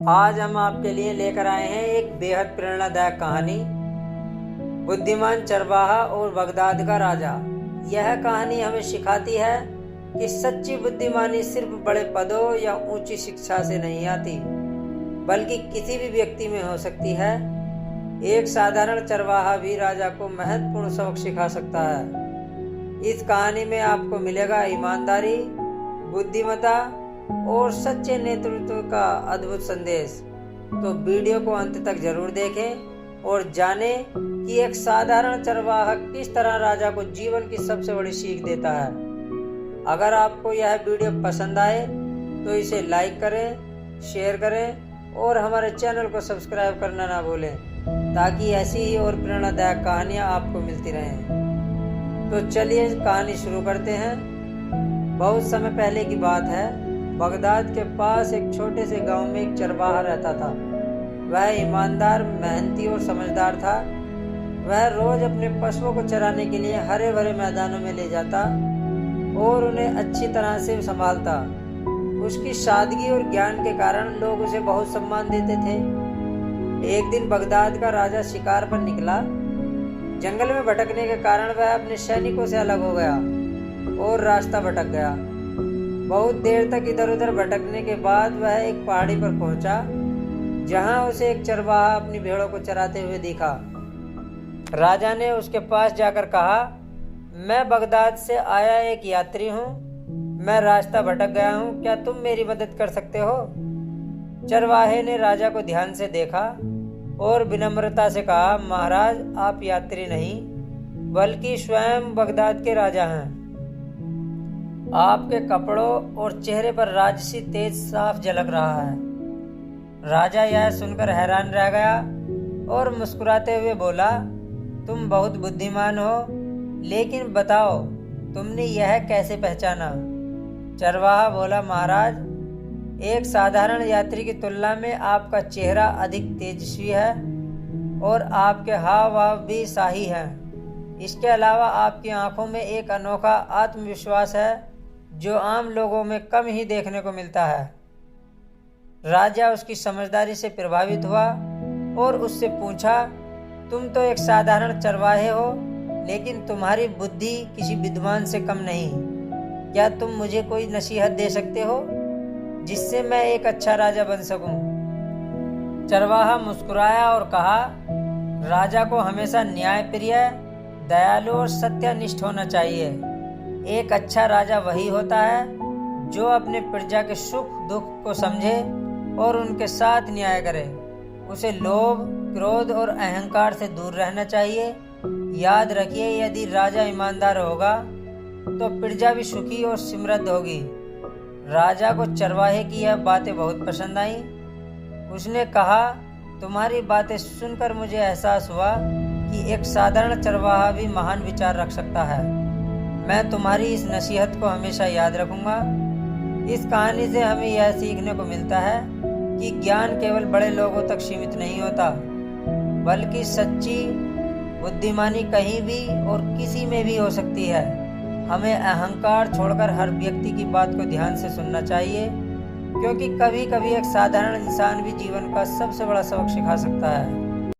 आज हम आपके लिए लेकर आए हैं एक बेहद प्रेरणादायक कहानी, बुद्धिमान चरवाहा और बगदाद का राजा। यह कहानी हमें सिखाती है कि सच्ची बुद्धिमानी सिर्फ बड़े पदों या ऊंची शिक्षा से नहीं आती, बल्कि किसी भी व्यक्ति में हो सकती है। एक साधारण चरवाहा भी राजा को महत्वपूर्ण सबक सिखा सकता है। इस कहानी में आपको मिलेगा ईमानदारी, बुद्धिमत्ता और सच्चे नेतृत्व का अद्भुत संदेश। तो वीडियो को अंत तक जरूर देखें और जानें कि एक साधारण चरवाहा किस तरह राजा को जीवन की सबसे बड़ी सीख देता है। अगर आपको यह वीडियो पसंद आए तो इसे लाइक करें, शेयर करें और हमारे चैनल को सब्सक्राइब करना ना भूलें, ताकि ऐसी ही और प्रेरणादायक कहानियाँ आपको मिलती रहें। तो चलिए कहानी शुरू करते हैं। बहुत समय पहले की बात है। बगदाद के पास एक छोटे से गांव में एक चरवाहा रहता था। वह ईमानदार, मेहनती और समझदार था। वह रोज अपने पशुओं को चराने के लिए हरे भरे मैदानों में ले जाता और उन्हें अच्छी तरह से संभालता। उसकी सादगी और ज्ञान के कारण लोग उसे बहुत सम्मान देते थे। एक दिन बगदाद का राजा शिकार पर निकला। जंगल में भटकने के कारण वह अपने सैनिकों से अलग हो गया और रास्ता भटक गया। बहुत देर तक इधर उधर भटकने के बाद वह एक पहाड़ी पर पहुंचा, जहां उसे एक चरवाहा अपनी भेड़ों को चराते हुए दिखा। राजा ने उसके पास जाकर कहा, मैं बगदाद से आया एक यात्री हूं। मैं रास्ता भटक गया हूं, क्या तुम मेरी मदद कर सकते हो? चरवाहे ने राजा को ध्यान से देखा और विनम्रता से कहा, महाराज, आप यात्री नहीं बल्कि स्वयं बगदाद के राजा हैं। आपके कपड़ों और चेहरे पर राजसी तेज साफ झलक रहा है। राजा यह सुनकर हैरान रह गया और मुस्कुराते हुए बोला, तुम बहुत बुद्धिमान हो, लेकिन बताओ तुमने यह कैसे पहचाना? चरवाहा बोला, महाराज, एक साधारण यात्री की तुलना में आपका चेहरा अधिक तेजस्वी है और आपके हाव भाव भी शाही हैं। इसके अलावा आपकी आंखों में एक अनोखा आत्मविश्वास है जो आम लोगों में कम ही देखने को मिलता है। राजा उसकी समझदारी से प्रभावित हुआ और उससे पूछा, तुम तो एक साधारण चरवाहे हो, लेकिन तुम्हारी बुद्धि किसी विद्वान से कम नहीं। क्या तुम मुझे कोई नसीहत दे सकते हो जिससे मैं एक अच्छा राजा बन सकूं? चरवाहा मुस्कुराया और कहा, राजा को हमेशा न्यायप्रिय, दयालु और सत्यनिष्ठ होना चाहिए। एक अच्छा राजा वही होता है जो अपने प्रजा के सुख दुख को समझे और उनके साथ न्याय करे। उसे लोभ, क्रोध और अहंकार से दूर रहना चाहिए। याद रखिए, यदि राजा ईमानदार होगा तो प्रजा भी सुखी और समृद्ध होगी। राजा को चरवाहे की यह बातें बहुत पसंद आईं। उसने कहा, तुम्हारी बातें सुनकर मुझे एहसास हुआ कि एक साधारण चरवाहा भी महान विचार रख सकता है। मैं तुम्हारी इस नसीहत को हमेशा याद रखूंगा। इस कहानी से हमें यह सीखने को मिलता है कि ज्ञान केवल बड़े लोगों तक सीमित नहीं होता, बल्कि सच्ची बुद्धिमानी कहीं भी और किसी में भी हो सकती है। हमें अहंकार छोड़कर हर व्यक्ति की बात को ध्यान से सुनना चाहिए, क्योंकि कभी कभी एक साधारण इंसान भी जीवन का सबसे बड़ा सबक सिखा सकता है।